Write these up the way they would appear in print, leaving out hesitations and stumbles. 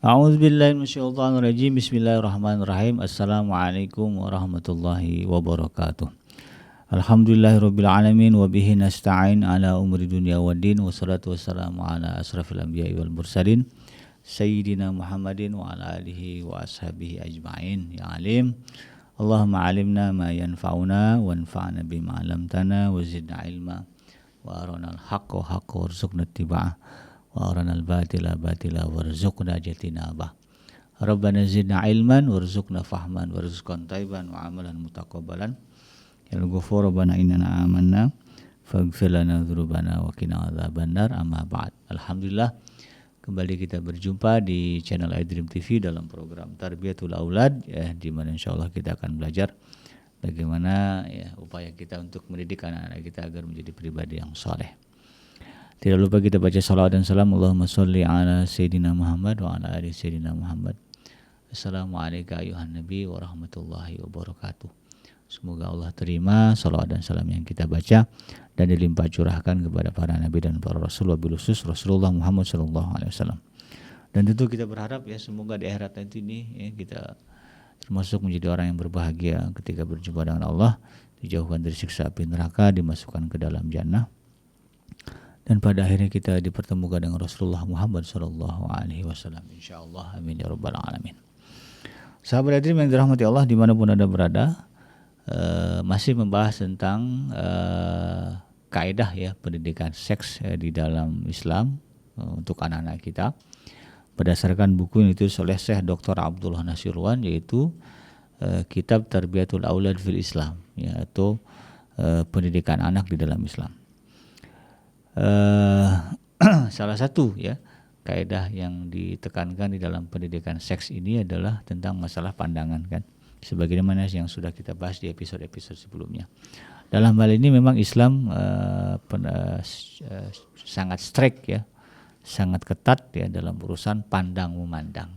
A'udzubillahi minasyaitonirrajim. Bismillahirrahmanirrahim. Assalamualaikum warahmatullahi wabarakatuh. Alhamdulillahirabbil alamin wa bihi nasta'in ala umuri dunya waddin wassalatu wassalamu ala asrafil anbiya'i wal mursalin sayyidina Muhammadin wa ala alihi wa ashabihi ajma'in. Ya alim, Allahumma alimna ma yanfa'una wanfa'na bima 'allamtana wa zidna ilma wa arinal haqqa haqqan warzuqna ittiba'ah wa arinal batila batila warzuqna ijtinabah. Rabbana zidna ilman warzuqna fahman warzuqna taiban wa amalan mutaqabbalan. Ya Ghafur Rabbana innana amanna faghfir lana dzunubana wa qina adzabannar. Amma ba'd. Alhamdulillah, kembali kita berjumpa di channel iDream TV dalam program Tarbiyatul Aulad, di mana insyaallah kita akan belajar bagaimana upaya kita untuk mendidik anak-anak kita agar menjadi pribadi yang saleh. Tidak lupa kita baca salawat dan salam. Allahumma sholli ala Sayyidina Muhammad wa ala ali Sayyidina Muhammad. Assalamualaikum ayuhan Nabi wa rahmatullahi wabarakatuh. Semoga Allah terima salawat dan salam yang kita baca dan dilimpah curahkan kepada para nabi dan para rasul, wabil khusus Rasulullah Muhammad SAW. Dan tentu kita berharap semoga di akhirat nanti ini kita termasuk menjadi orang yang berbahagia ketika berjumpa dengan Allah, dijauhkan dari siksa api neraka, dimasukkan ke dalam jannah. Dan pada akhirnya kita dipertemukan dengan Rasulullah Muhammad SAW. InsyaAllah, amin ya rabbal alamin. Sahabat iDream yang dirahmati Allah dimanapun Anda berada, masih membahas tentang kaidah pendidikan seks di dalam Islam untuk anak-anak kita, berdasarkan buku yang ditulis oleh Syekh Dr. Abdullah Nasirwan, yaitu Kitab Tarbiyatul Aulad fil Islam, atau pendidikan anak di dalam Islam. Salah satu kaidah yang ditekankan di dalam pendidikan seks ini adalah tentang masalah pandangan, kan, sebagaimana yang sudah kita bahas di episode-episode sebelumnya. Dalam hal ini memang Islam sangat strict, sangat ketat dalam urusan pandang memandang.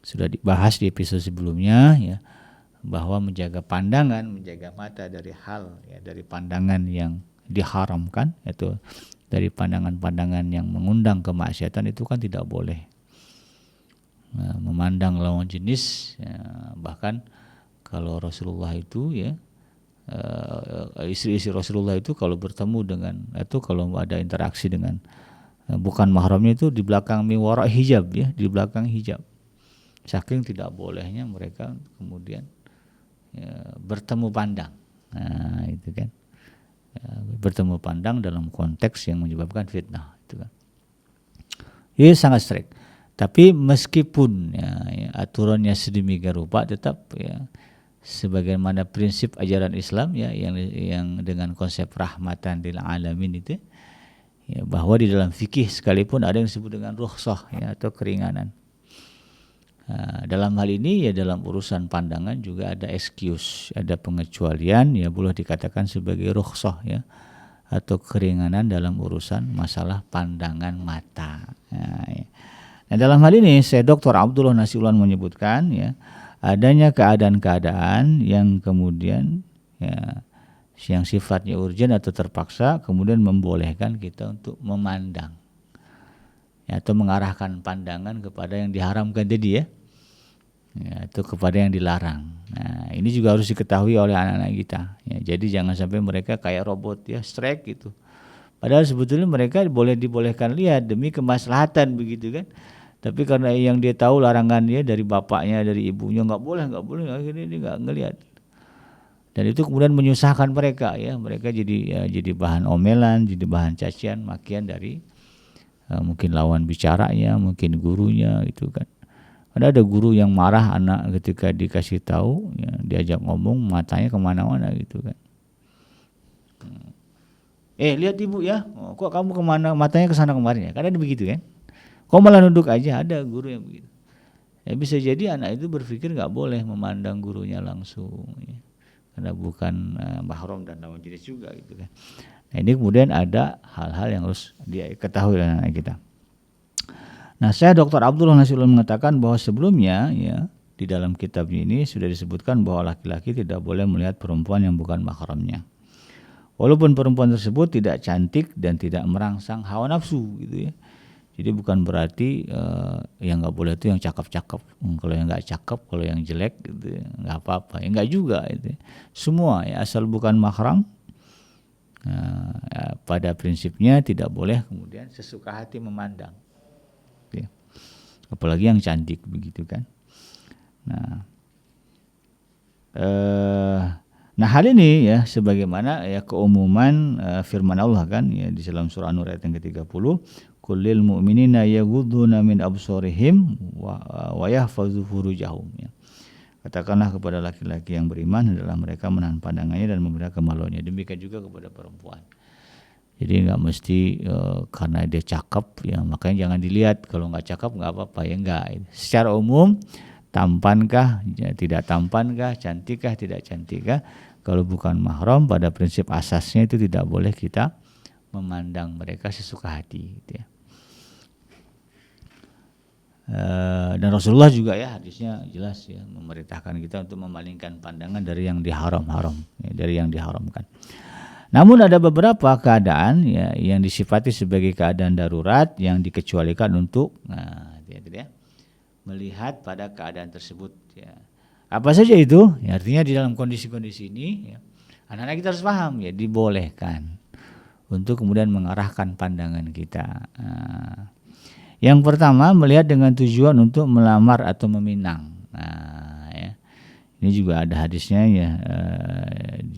Sudah dibahas di episode sebelumnya bahwa menjaga pandangan, menjaga mata dari hal dari pandangan yang diharamkan, itu dari pandangan-pandangan yang mengundang kemaksiatan, itu kan tidak boleh. Memandang lawan jenis, bahkan kalau Rasulullah itu istri-istri Rasulullah itu kalau bertemu dengan, itu kalau ada interaksi dengan bukan mahramnya, itu di belakang miwara hijab, di belakang hijab. Saking tidak bolehnya mereka kemudian bertemu pandang. Nah, itu kan. Bertemu pandang dalam konteks yang menyebabkan fitnah, itu kan. Ini sangat strict. Tapi meskipun aturannya sedemikian rupa, tetap sebagaimana prinsip ajaran Islam yang dengan konsep rahmatan lil alamin itu, bahwa di dalam fikih sekalipun ada yang disebut dengan rukhsah atau keringanan. Dalam hal ini dalam urusan pandangan juga ada excuse, ada pengecualian, boleh dikatakan sebagai rukhsah atau keringanan dalam urusan masalah pandangan mata. Nah, dalam hal ini Syekh Dr. Abdullah Nasirwan menyebutkan adanya keadaan-keadaan yang kemudian yang sifatnya urgen atau terpaksa kemudian membolehkan kita untuk memandang atau mengarahkan pandangan kepada yang diharamkan tadi atau kepada yang dilarang. Nah, ini juga harus diketahui oleh anak-anak kita. Jadi jangan sampai mereka kayak robot strike gitu. Padahal sebetulnya mereka dibolehkan lihat demi kemaslahatan, begitu kan. Tapi karena yang dia tahu larangan dari bapaknya, dari ibunya, nggak boleh, akhirnya dia nggak ngelihat. Dan itu kemudian menyusahkan mereka, mereka jadi bahan omelan, jadi bahan cacian, makian dari mungkin lawan bicaranya, mungkin gurunya, itu kan. Ada guru yang marah anak ketika dikasih tahu, diajak ngomong, matanya kemana-mana, gitu kan. Lihat ibu kok kamu kemana, matanya ke sana kemarin karena begitu kan. Kok malah nunduk aja, ada guru yang begitu. Bisa jadi anak itu berpikir nggak boleh memandang gurunya langsung, karena bukan mahram dan lawan jenis juga, gitu kan. Nah, ini kemudian ada hal-hal yang harus dia ketahui oleh anak kita. Nah, saya Dr. Abdullah Nasirwan mengatakan bahwa sebelumnya di dalam kitab ini sudah disebutkan bahwa laki-laki tidak boleh melihat perempuan yang bukan mahramnya. Walaupun perempuan tersebut tidak cantik dan tidak merangsang hawa nafsu, gitu Jadi bukan berarti yang nggak boleh itu yang cakep-cakep. Kalau yang nggak cakep, kalau yang jelek gitu nggak apa-apa. Ya nggak juga itu. Semua ya asal bukan mahram. Ya, pada prinsipnya tidak boleh kemudian sesuka hati memandang. Ya. Apalagi yang cantik begitu kan. Nah hal ini ya sebagaimana ya keumuman firman Allah kan ya di dalam surah An-Nur ayat yang ke-30, kullil mu'minina yaghudduna min absarihim wa yahfazu furujahum ya. Katakanlah kepada laki-laki yang beriman adalah mereka menahan pandangannya dan memelihara kemaluannya. Demikian juga kepada perempuan. Jadi nggak mesti karena dia cakep ya makanya jangan dilihat, kalau nggak cakep nggak apa-apa ya enggak. Secara umum tampankah, ya, tidak tampankah, cantikkah, tidak cantikkah, kalau bukan mahram pada prinsip asasnya itu tidak boleh kita memandang mereka sesuka hati gitu ya. Dan Rasulullah juga ya hadisnya jelas ya memerintahkan kita untuk memalingkan pandangan dari yang diharam-haram ya, dari yang diharamkan. Namun ada beberapa keadaan ya yang disifati sebagai keadaan darurat yang dikecualikan untuk melihat pada keadaan tersebut ya. Apa saja itu? Ya, artinya di dalam kondisi-kondisi ini ya, anak-anak kita harus paham ya dibolehkan untuk kemudian mengarahkan pandangan kita. Yang pertama melihat dengan tujuan untuk melamar atau meminang. Ya. Ini juga ada hadisnya ya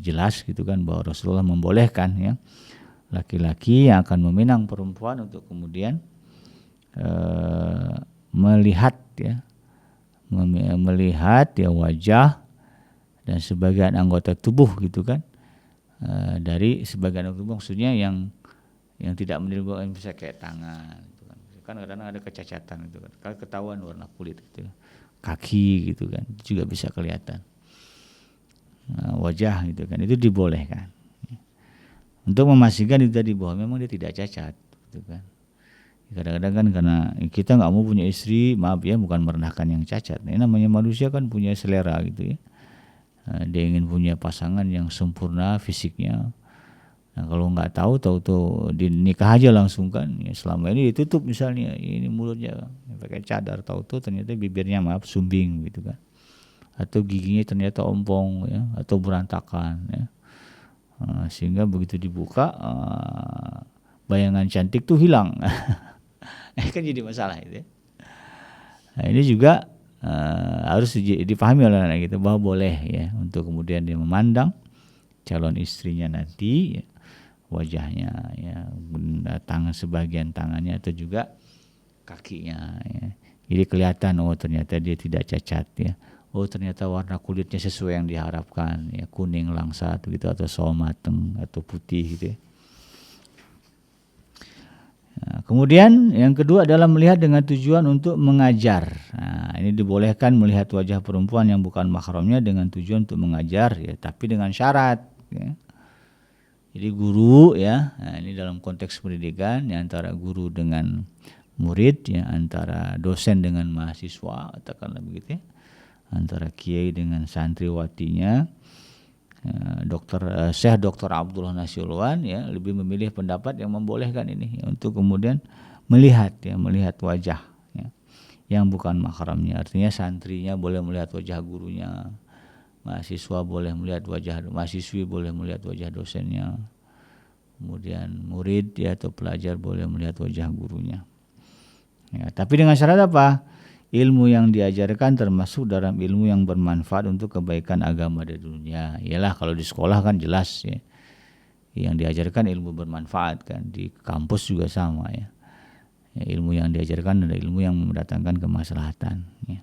jelas gitu kan bahwa Rasulullah membolehkan ya laki-laki yang akan meminang perempuan untuk kemudian melihat ya wajah dan sebagian anggota tubuh gitu kan dari sebagian anggota tubuh maksudnya yang tidak menimbulkan bisa kayak tangan gitu kan kadang-kadang ada kecacatan gitu kan kalau ketahuan warna kulit gitu kaki gitu kan juga bisa kelihatan wajah gitu kan itu dibolehkan untuk memastikan itu tadi bahwa memang dia tidak cacat gitu kan. Kadang-kadang kan karena kita nggak mau punya istri, maaf ya bukan merendahkan yang cacat. Ini namanya manusia kan punya selera gitu ya. Dia ingin punya pasangan yang sempurna fisiknya. Nah kalau nggak tahu dinikah aja langsung kan. Ya, selama ini ditutup misalnya, ini mulutnya pakai cadar, tahu ternyata bibirnya maaf sumbing gitu kan. Atau giginya ternyata ompong ya, atau berantakan ya. Sehingga begitu dibuka bayangan cantik tuh hilang. Kan jadi masalah itu ya. Nah, ini juga harus dipahami oleh anak kita bahwa boleh ya untuk kemudian dia memandang calon istrinya nanti ya, wajahnya ya, sebagian tangannya atau juga kakinya ya. Jadi kelihatan oh ternyata dia tidak cacat ya. Oh ternyata warna kulitnya sesuai yang diharapkan ya, kuning langsat gitu atau sawo mateng atau putih gitu ya. Nah, kemudian yang kedua adalah melihat dengan tujuan untuk mengajar. Nah, ini dibolehkan melihat wajah perempuan yang bukan mahramnya dengan tujuan untuk mengajar ya, tapi dengan syarat ya. Jadi guru ya, nah ini dalam konteks pendidikan ya, antara guru dengan murid ya, antara dosen dengan mahasiswa katakanlah begitu ya. Antara kiai dengan santriwatinya. Syekh Dr. Abdullah Nasiulwan ya lebih memilih pendapat yang membolehkan ini ya, untuk kemudian melihat wajah ya, yang bukan mahramnya. Artinya santrinya boleh melihat wajah gurunya, mahasiswa boleh melihat wajah mahasiswi, boleh melihat wajah dosennya, kemudian murid ya atau pelajar boleh melihat wajah gurunya ya, tapi dengan syarat apa? Ilmu yang diajarkan termasuk dalam ilmu yang bermanfaat untuk kebaikan agama dan dunia. Iyalah kalau di sekolah kan jelas ya. Yang diajarkan ilmu bermanfaat kan. Di kampus juga sama ya. Ilmu yang diajarkan adalah ilmu yang mendatangkan kemaslahatan ya.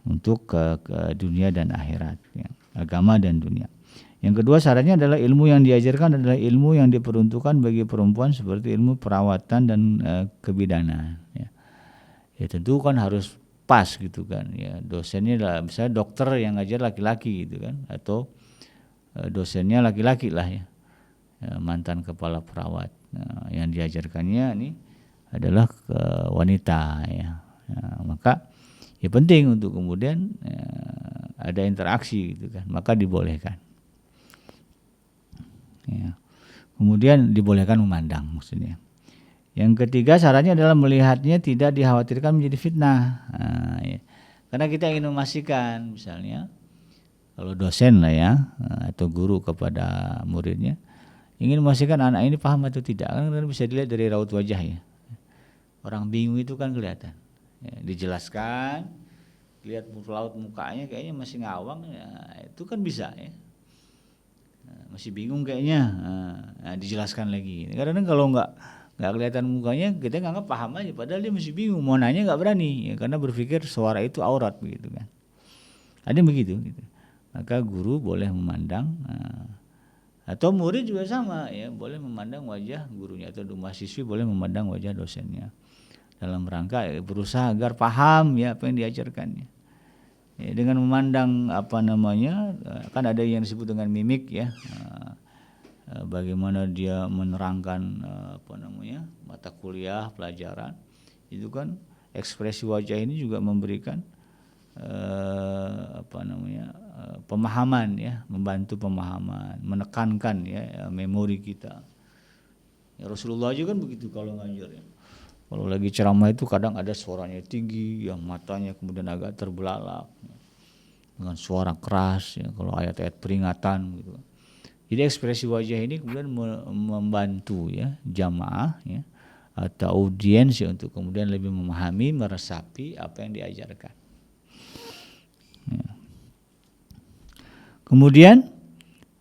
Untuk ke dunia dan akhirat ya. Agama dan dunia. Yang kedua syaratnya adalah ilmu yang diajarkan adalah ilmu yang diperuntukkan bagi perempuan seperti ilmu perawatan dan kebidanan ya. Ya tentu kan harus pas gitu kan ya, dosennya lah misalnya dokter yang ngajar laki-laki gitu kan, atau dosennya laki-laki lah ya, mantan kepala perawat. Nah, yang diajarkannya ini adalah wanita ya. Nah, maka ya penting untuk kemudian ada interaksi gitu kan, maka dibolehkan ya. Kemudian dibolehkan memandang maksudnya Yang ketiga syaratnya adalah melihatnya tidak dikhawatirkan menjadi fitnah. Ya. Karena kita ingin memastikan misalnya kalau dosen lah ya atau guru kepada muridnya ingin memastikan anak ini paham atau tidak, kan bisa dilihat dari raut wajah ya. Orang bingung itu kan kelihatan. Ya, dijelaskan, lihat raut mukanya kayaknya masih ngawang, ya, itu kan bisa ya. Masih bingung kayaknya, dijelaskan lagi. Karena kalau nggak kelihatan mukanya, kita nggak paham aja. Padahal dia masih bingung, mau nanya nggak berani, ya, karena berpikir suara itu aurat begitu kan. Ada begitu. Gitu. Maka guru boleh memandang, atau murid juga sama, ya boleh memandang wajah gurunya atau mahasiswi boleh memandang wajah dosennya dalam rangka berusaha agar paham ya apa yang diajarkannya. Ya, dengan memandang kan ada yang disebut dengan mimik ya. Bagaimana dia menerangkan mata kuliah pelajaran itu kan ekspresi wajah ini juga memberikan pemahaman ya, membantu pemahaman, menekankan ya memori kita. Ya, Rasulullah juga kan begitu kalau ngajar ya. Kalau lagi ceramah itu kadang ada suaranya tinggi, ya matanya kemudian agak terbelalak ya, dengan suara keras ya kalau ayat-ayat peringatan gitu. Jadi ekspresi wajah ini kemudian membantu ya jamaah ya atau audiens ya, untuk kemudian lebih memahami, meresapi apa yang diajarkan. Ya. Kemudian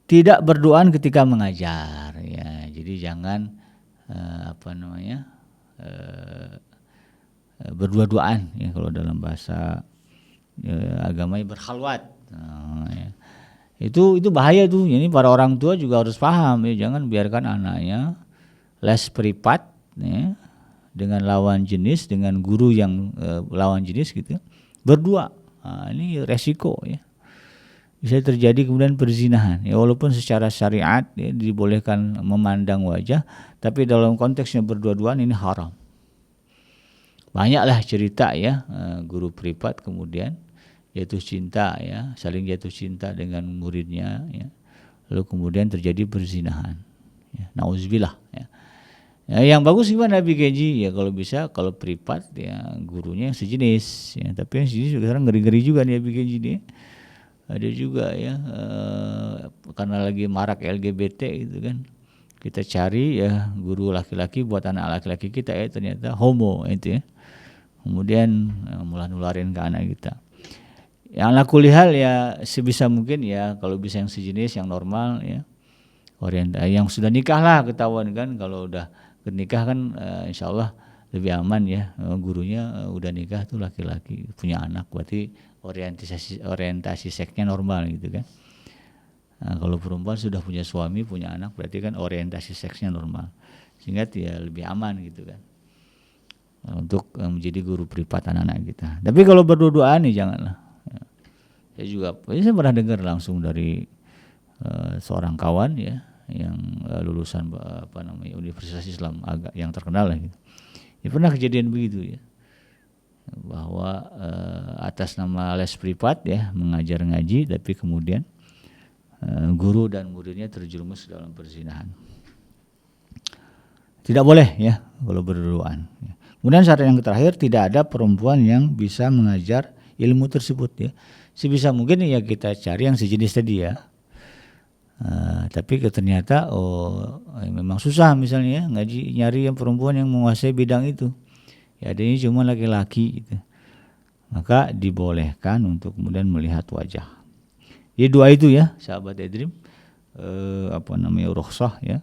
tidak berdoa ketika mengajar ya. Jadi jangan berdua-duaan ya, kalau dalam bahasa agamanya berkhalwat. Ya. Itu bahaya tuh. Ini para orang tua juga harus paham ya, jangan biarkan anaknya les privat ya, dengan lawan jenis, dengan guru yang lawan jenis gitu berdua. Ini resiko ya, bisa terjadi kemudian perzinahan ya, walaupun secara syariat ya, dibolehkan memandang wajah, tapi dalam konteksnya berdua-duaan ini haram. Banyaklah cerita ya, guru privat kemudian jatuh cinta ya, saling jatuh cinta dengan muridnya ya, lalu kemudian terjadi perzinahan ya, nauzubillah ya. Ya, yang bagus gimana BKJ ya, kalau bisa kalau privat ya gurunya yang sejenis ya, tapi yang sejenis sekarang ngeri-ngeri juga nih ya BKJ nih. Ada juga ya karena lagi marak LGBT gitu kan, kita cari ya guru laki-laki buat anak laki-laki kita ya, ternyata homo itu ya, kemudian mulai nularin ke anak kita. Yang ala kulli hal ya sebisa mungkin ya, kalau bisa yang sejenis yang normal ya, yang sudah nikah lah ketahuan kan, kalau udah nikah kan insya Allah lebih aman ya, gurunya udah nikah tuh laki-laki punya anak, berarti orientasi seksnya normal gitu kan. Nah, kalau perempuan sudah punya suami punya anak berarti kan orientasi seksnya normal, sehingga dia lebih aman gitu kan untuk menjadi guru privat anak-anak kita. Tapi kalau berdua-duaan nih janganlah. Saya pernah dengar langsung dari seorang kawan ya yang lulusan Universitas Islam agak yang terkenal lah gitu. Ya pernah kejadian begitu ya, bahwa atas nama les privat ya mengajar ngaji, tapi kemudian guru dan muridnya terjerumus dalam perzinahan. Tidak boleh ya kalau berduaan. Kemudian syarat yang terakhir, tidak ada perempuan yang bisa mengajar ilmu tersebut ya. Sebisa mungkin ya kita cari yang sejenis tadi ya. Tapi ternyata memang susah misalnya ya, nyari yang perempuan yang menguasai bidang itu. Ya adanya cuma laki-laki gitu. Maka dibolehkan untuk kemudian melihat wajah. Jadi dua itu ya sahabat Edrim, rukhsah ya,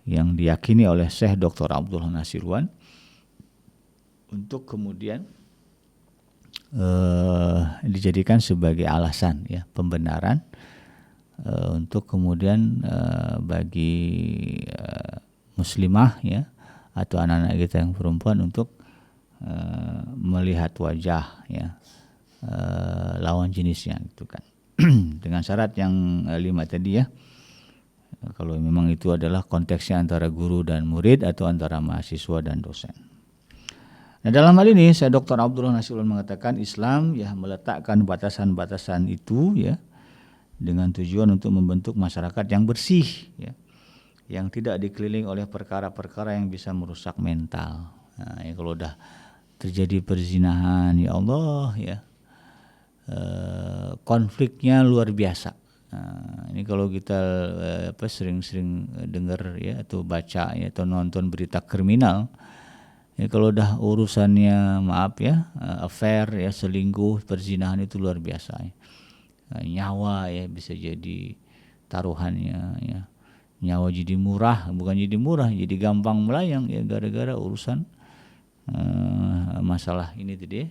yang diyakini oleh Syekh Dr. Abdullah Nasirwan untuk kemudian dijadikan sebagai alasan ya, pembenaran untuk kemudian bagi muslimah ya atau anak-anak kita yang perempuan untuk melihat wajah ya lawan jenisnya gitu kan. Dengan syarat yang 5 tadi ya, kalau memang itu adalah konteksnya antara guru dan murid atau antara mahasiswa dan dosen. Nah, dalam hal ini saya Dr. Abdullah Nasirun mengatakan Islam ya meletakkan batasan-batasan itu ya dengan tujuan untuk membentuk masyarakat yang bersih ya. yang tidak dikelilingi oleh perkara-perkara yang bisa merusak mental. Nah, ya kalau udah terjadi perzinahan, ya Allah ya, konfliknya luar biasa. Nah, ini kalau kita sering-sering dengar ya atau baca ya atau nonton berita kriminal, ya kalau udah urusannya maaf ya affair ya, selingkuh, perzinahan itu luar biasa ya. Nyawa ya bisa jadi taruhannya ya. Nyawa jadi murah, bukan jadi murah, jadi gampang melayang ya gara-gara urusan masalah ini tadi,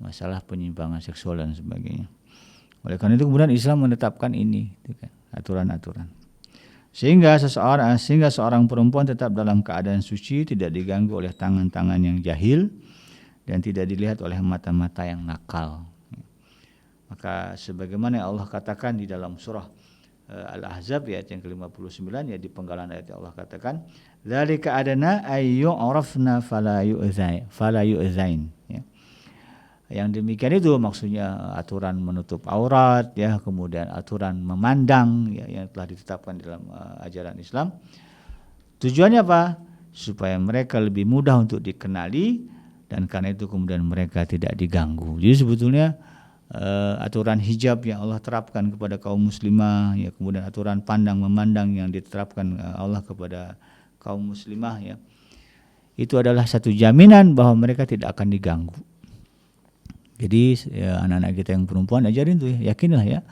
masalah penyimpangan seksual dan sebagainya. Oleh karena itu kemudian Islam menetapkan ini, aturan-aturan. Sehingga seorang perempuan tetap dalam keadaan suci, tidak diganggu oleh tangan-tangan yang jahil dan tidak dilihat oleh mata-mata yang nakal. Maka sebagaimana Allah katakan di dalam surah Al-Ahzab ayat yang ke-59 ya, di penggalan ayat Allah katakan dzalika adana ayyu'rafna fala yu'zain ya. Yang demikian itu maksudnya aturan menutup aurat ya, kemudian aturan memandang ya, yang telah ditetapkan dalam ajaran Islam. Tujuannya apa? Supaya mereka lebih mudah untuk dikenali dan karena itu kemudian mereka tidak diganggu. Jadi sebetulnya aturan hijab yang Allah terapkan kepada kaum muslimah ya, kemudian aturan pandang memandang yang diterapkan Allah kepada kaum muslimah ya, itu adalah satu jaminan bahwa mereka tidak akan diganggu. Jadi ya, anak-anak kita yang perempuan ajarin tuh ya, yakinlah ya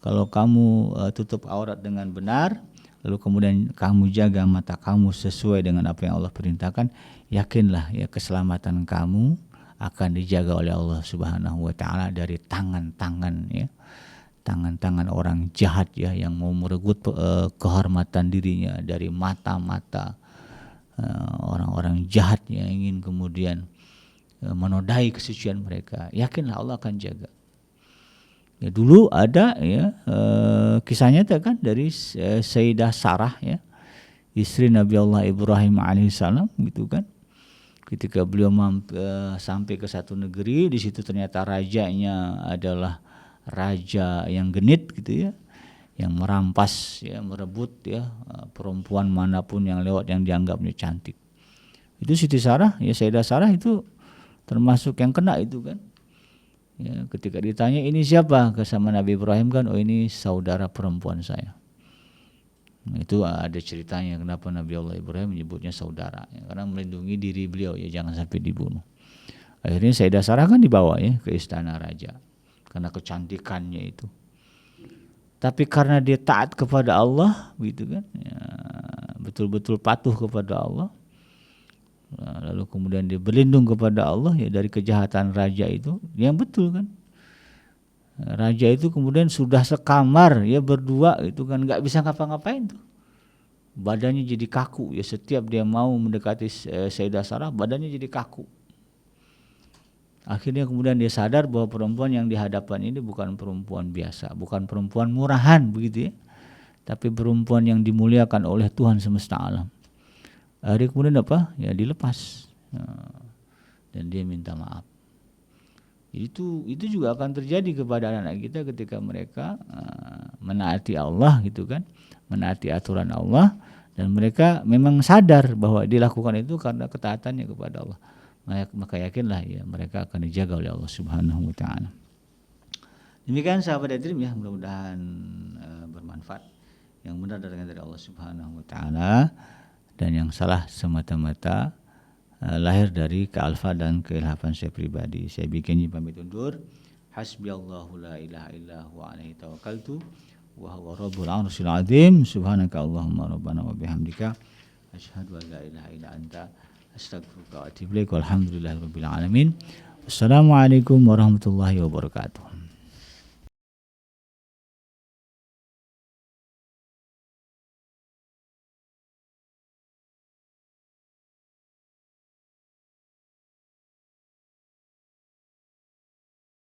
kalau kamu tutup aurat dengan benar, lalu kemudian kamu jaga mata kamu sesuai dengan apa yang Allah perintahkan, yakinlah ya keselamatan kamu akan dijaga oleh Allah Subhanahu wa taala dari tangan-tangan ya, tangan-tangan orang jahat ya yang mau merebut kehormatan dirinya, dari mata-mata orang-orang jahat yang ingin kemudian menodai kesucian mereka. Yakinlah Allah akan jaga. Ya, dulu ada ya kisahnya kan dari Sayyidah Sarah ya, istri Nabi Allah Ibrahim alaihissalam gitu kan. Ketika beliau sampai ke satu negeri, di situ ternyata rajanya adalah raja yang genit gitu ya, yang merampas ya, merebut ya perempuan manapun yang lewat yang dianggapnya cantik. Itu Siti Sarah ya, Sayyidah Sarah itu termasuk yang kena itu kan. Ya, ketika ditanya ini siapa sama Nabi Ibrahim kan, oh ini saudara perempuan saya. Nah, itu ada ceritanya kenapa Nabi Allah Ibrahim menyebutnya saudara ya, karena melindungi diri beliau ya jangan sampai dibunuh. Akhirnya Sayyidah Sarah kan dibawa ya ke istana raja karena kecantikannya itu. Tapi karena dia taat kepada Allah gitu kan ya, betul-betul patuh kepada Allah, lalu kemudian dia berlindung kepada Allah ya dari kejahatan raja itu, yang betul kan. Raja itu kemudian sudah sekamar ya berdua itu kan nggak bisa ngapa-ngapain tuh. Badannya jadi kaku ya, setiap dia mau mendekati Sayyidah Sarah badannya jadi kaku. Akhirnya kemudian dia sadar bahwa perempuan yang di hadapan ini bukan perempuan biasa, bukan perempuan murahan begitu ya, tapi perempuan yang dimuliakan oleh Tuhan semesta alam. Akhirnya kemudian apa? Ya dilepas dan dia minta maaf. Itu juga akan terjadi kepada anak-anak kita ketika mereka menaati Allah gitu kan, menaati aturan Allah, dan mereka memang sadar bahwa dilakukan itu karena ketaatannya kepada Allah. Maka yakinlah ya mereka akan dijaga oleh Allah Subhanahu wa taala. Demikian sahabat Dream ya, mudah-mudahan bermanfaat. Yang benar datangnya dari Allah Subhanahu wa taala dan yang salah semata-mata lahir dari kealfa dan keilhafan saya pribadi. Saya bikin pamit undur. Hasbiyallahu la ilaha illa huwa alaihi tawakkaltu wa huwa rabbul arsyil azim. Subhanaka Allahumma rabbana wa bihamdika asyhadu an la ilaha illa anta astaghfiruka wa atubu ilaik. Walhamdulillahirabbil alamin. Wassalamualaikum warahmatullahi wabarakatuh.